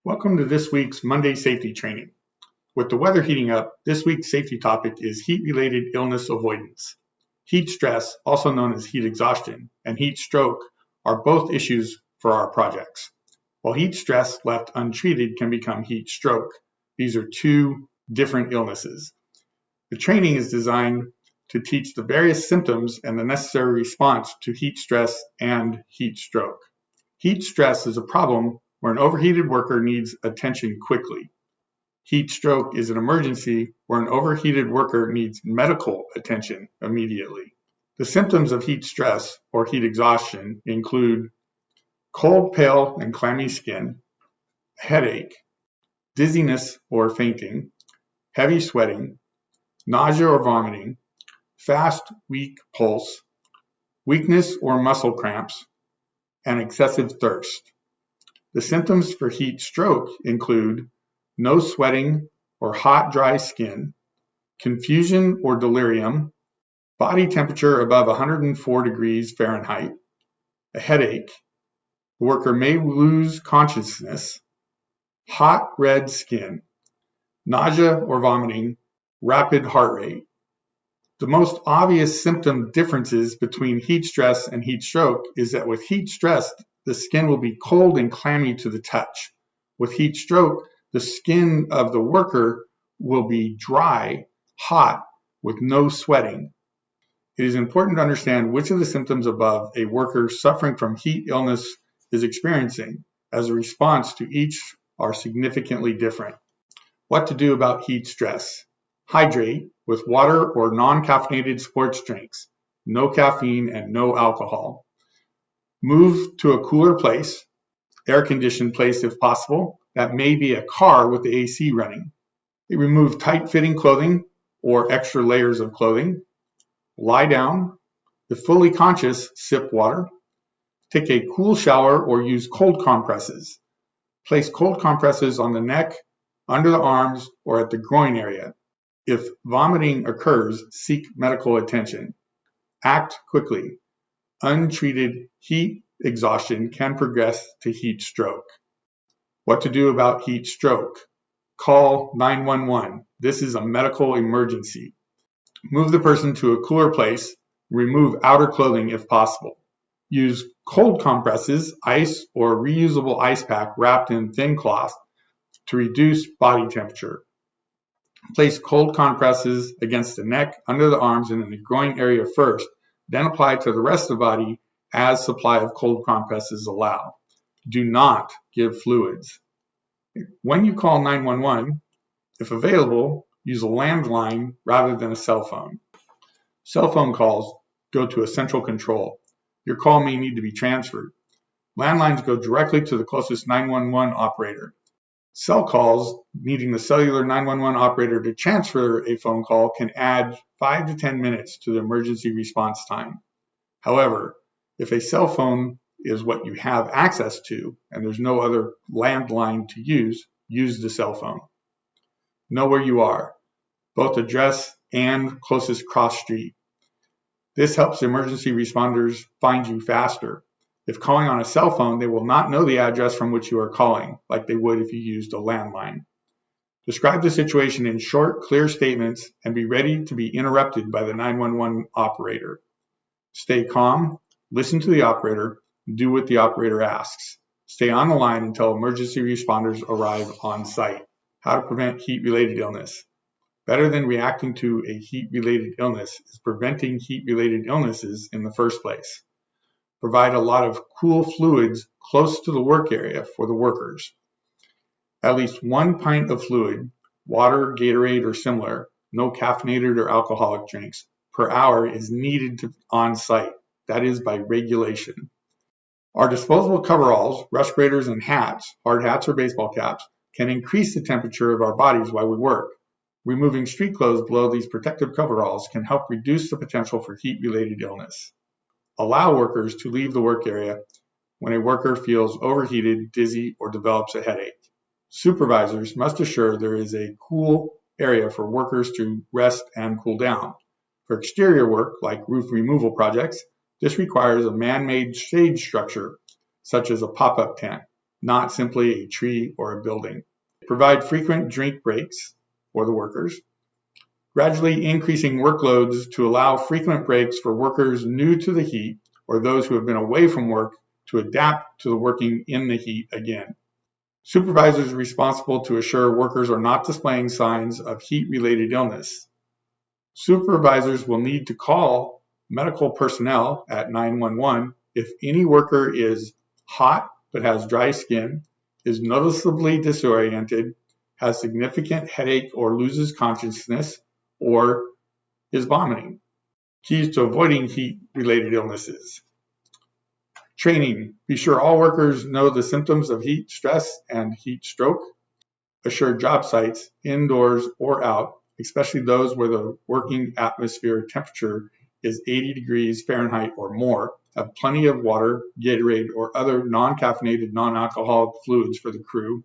Welcome to this week's Monday safety training. With the weather heating up, this week's safety topic is heat-related illness avoidance. Heat stress, also known as heat exhaustion, and heat stroke are both issues for our projects. While heat stress left untreated can become heat stroke, these are two different illnesses. The training is designed to teach the various symptoms and the necessary response to heat stress and heat stroke. Heat stress is a problem where an overheated worker needs attention quickly. Heat stroke is an emergency where an overheated worker needs medical attention immediately. The symptoms of heat stress or heat exhaustion include cold, pale, and clammy skin, headache, dizziness or fainting, heavy sweating, nausea or vomiting, fast, weak pulse, weakness or muscle cramps, and excessive thirst. The symptoms for heat stroke include no sweating or hot, dry skin, confusion or delirium, body temperature above 104 degrees Fahrenheit, a headache, the worker may lose consciousness, hot, red skin, nausea or vomiting, rapid heart rate. The most obvious symptom differences between heat stress and heat stroke is that with heat stress, the skin will be cold and clammy to the touch. With heat stroke, the skin of the worker will be dry, hot, with no sweating. It is important to understand which of the symptoms above a worker suffering from heat illness is experiencing, as a response to each are significantly different. What to do about heat stress? Hydrate with water or non-caffeinated sports drinks, no caffeine and no alcohol. Move to a cooler place, air-conditioned place if possible. That may be a car with the AC running. Remove tight-fitting clothing or extra layers of clothing. Lie down. If fully conscious, sip water. Take a cool shower or use cold compresses. Place cold compresses on the neck, under the arms, or at the groin area. If vomiting occurs, seek medical attention. Act quickly. Untreated heat exhaustion can progress to heat stroke. What to do about heat stroke? Call 911. This is a medical emergency. Move the person to a cooler place. Remove outer clothing if possible. Use cold compresses, ice, or reusable ice pack wrapped in thin cloth to reduce body temperature. Place cold compresses against the neck, under the arms, and in the groin area first, then apply to the rest of the body as supply of cold compresses allow. Do not give fluids. When you call 911, if available, use a landline rather than a cell phone. Cell phone calls go to a central control. Your call may need to be transferred. Landlines go directly to the closest 911 operator. Cell calls needing the cellular 911 operator to transfer a phone call can add 5 to 10 minutes to the emergency response time. However, if a cell phone is what you have access to and there's no other landline to use the cell phone. Know where you are, both address and closest cross street. This helps emergency responders find you faster. If calling on a cell phone, they will not know the address from which you are calling, like they would if you used a landline. Describe the situation in short, clear statements and be ready to be interrupted by the 911 operator. Stay calm, listen to the operator, do what the operator asks. Stay on the line until emergency responders arrive on site. How to prevent heat-related illness. Better than reacting to a heat-related illness is preventing heat-related illnesses in the first place. Provide a lot of cool fluids close to the work area for the workers. At least 1 pint of fluid, water, Gatorade, or similar, no caffeinated or alcoholic drinks, per hour is needed on site. That is by regulation. Our disposable coveralls, respirators, and hats, hard hats or baseball caps, can increase the temperature of our bodies while we work. Removing street clothes below these protective coveralls can help reduce the potential for heat-related illness. Allow workers to leave the work area when a worker feels overheated, dizzy, or develops a headache. Supervisors must assure there is a cool area for workers to rest and cool down. For exterior work, like roof removal projects, this requires a man-made shade structure, such as a pop-up tent. not simply a tree or a building. Provide frequent drink breaks for the workers. Gradually increasing workloads to allow frequent breaks for workers new to the heat or those who have been away from work to adapt to the working in the heat again. Supervisors responsible to assure workers are not displaying signs of heat-related illness. Supervisors will need to call medical personnel at 911 if any worker is hot but has dry skin, is noticeably disoriented, has significant headache or loses consciousness, or is vomiting. Keys to avoiding heat-related illnesses. Training. Be sure all workers know the symptoms of heat stress and heat stroke. Assure job sites, indoors or out, especially those where the working atmosphere temperature is 80 degrees Fahrenheit or more, have plenty of water, Gatorade, or other non-caffeinated, non-alcoholic fluids for the crew.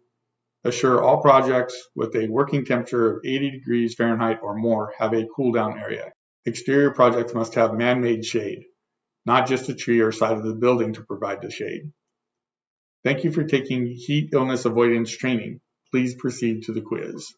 Assure all projects with a working temperature of 80 degrees Fahrenheit or more have a cool down area. Exterior projects must have man-made shade, not just a tree or side of the building to provide the shade. Thank you for taking heat illness avoidance training. Please proceed to the quiz.